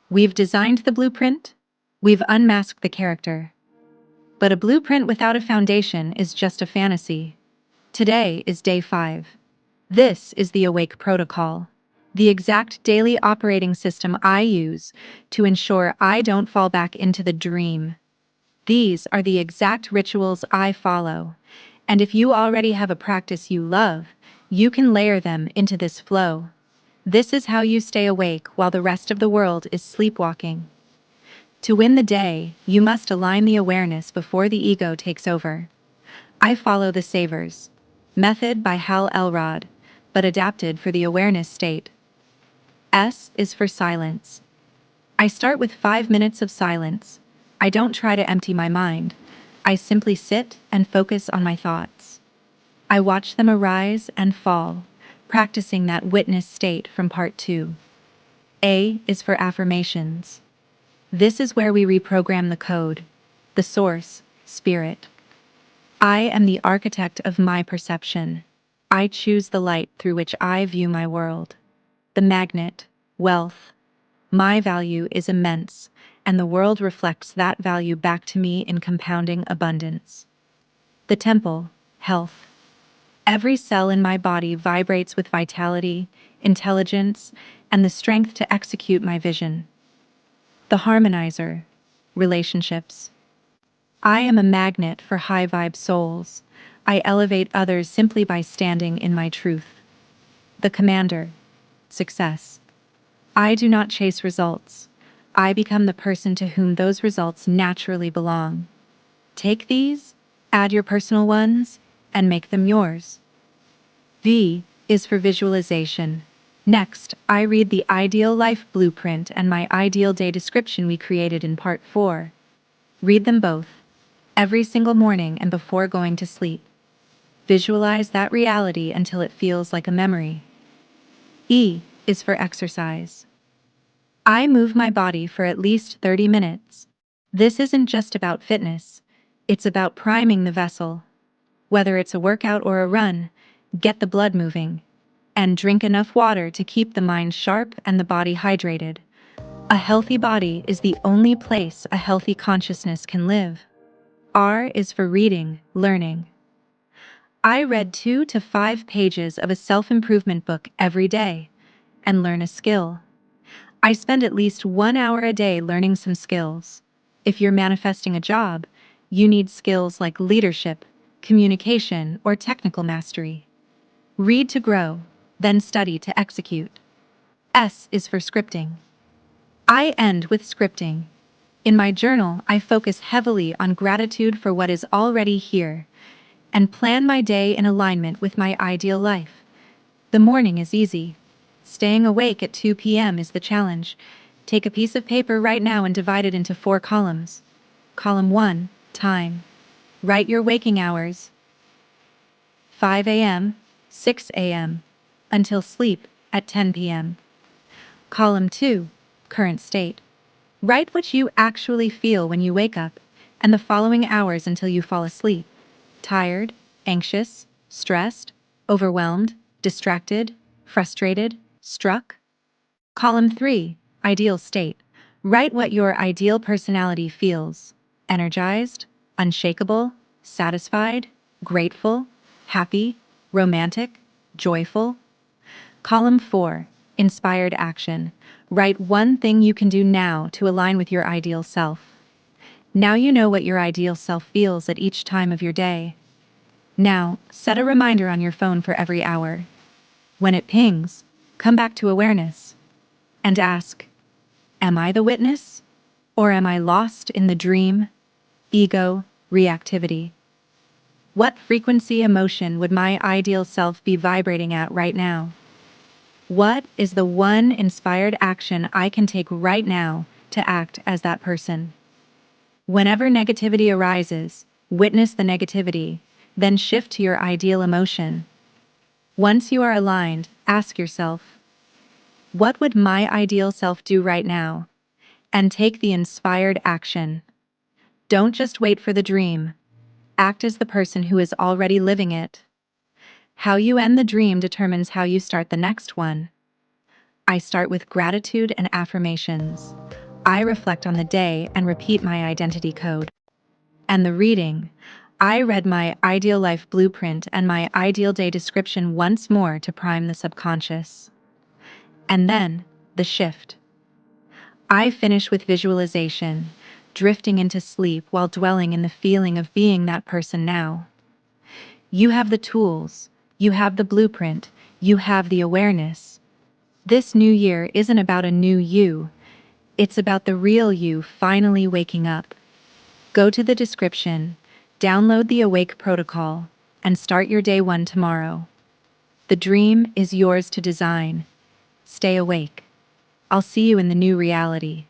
We've designed the blueprint, we've unmasked the character. But a blueprint without a foundation is just a fantasy. Today is day 5. This is the Awake Protocol, the exact daily operating system I use to ensure I don't fall back into the dream. These are the exact rituals I follow, and if you already have a practice you love, you can layer them into this flow. This is how you stay awake while the rest of the world is sleepwalking. To win the day, you must align the awareness before the ego takes over. I follow the S.A.V.E.R.S method by Hal Elrod, but adapted for the awareness state. S is for silence. I start with 5 minutes of silence. I don't try to empty my mind. I simply sit and focus on my thoughts. I watch them arise and fall, practicing that witness state from part 2. A is for affirmations. This is where we reprogram the code, the source, spirit. I am the architect of my perception. I choose the light through which I view my world. The magnet, wealth. My value is immense, and the world reflects that value back to me in compounding abundance. The temple, health. Every cell in my body vibrates with vitality, intelligence, and the strength to execute my vision. The harmonizer, relationships. I am a magnet for high-vibe souls. I elevate others simply by standing in my truth. The commander, success. I do not chase results. I become the person to whom those results naturally belong. Take these, add your personal ones, and make them yours. V is for visualization. Next, I read the Ideal Life Blueprint and my Ideal Day description we created in part 4. Read them both, every single morning and before going to sleep. Visualize that reality until it feels like a memory. E is for exercise. I move my body for at least 30 minutes. This isn't just about fitness, it's about priming the vessel. Whether it's a workout or a run, get the blood moving. And drink enough water to keep the mind sharp and the body hydrated. A healthy body is the only place a healthy consciousness can live. R is for reading, learning. I read 2 to 5 pages of a self-improvement book every day and learn a skill. I spend at least 1 hour a day learning some skills. If you're manifesting a job, you need skills like leadership, communication, or technical mastery. Read to grow, then study to execute. S is for scripting. I end with scripting. In my journal, I focus heavily on gratitude for what is already here and plan my day in alignment with my ideal life. The morning is easy. Staying awake at 2 p.m. is the challenge. Take a piece of paper right now and divide it into 4 columns. Column 1, time. Write your waking hours. 5 a.m., 6 a.m., until sleep at 10 p.m. Column 2, current state. Write what you actually feel when you wake up and the following hours until you fall asleep. Tired, anxious, stressed, overwhelmed, distracted, frustrated, struck. Column 3, ideal state. Write what your ideal personality feels. Energized, unshakable, satisfied, grateful, happy, romantic, joyful. Column 4, inspired action. Write one thing you can do now to align with your ideal self. Now you know what your ideal self feels at each time of your day. Now, set a reminder on your phone for every hour. When it pings, come back to awareness and ask, am I the witness? Or am I lost in the dream, ego, reactivity? What frequency emotion would my ideal self be vibrating at right now? What is the one inspired action I can take right now to act as that person? Whenever negativity arises, witness the negativity, then shift to your ideal emotion. Once you are aligned, ask yourself, what would my ideal self do right now? And take the inspired action. Don't just wait for the dream. Act as the person who is already living it. How you end the dream determines how you start the next one. I start with gratitude and affirmations. I reflect on the day and repeat my identity code. And the reading. I read my ideal life blueprint and my ideal day description once more to prime the subconscious. And then, the shift. I finish with visualization, drifting into sleep while dwelling in the feeling of being that person now. You have the tools, you have the blueprint, you have the awareness. This new year isn't about a new you, it's about the real you finally waking up. Go to the description, download the Awake protocol, and start your day one tomorrow. The dream is yours to design. Stay awake. I'll see you in the new reality.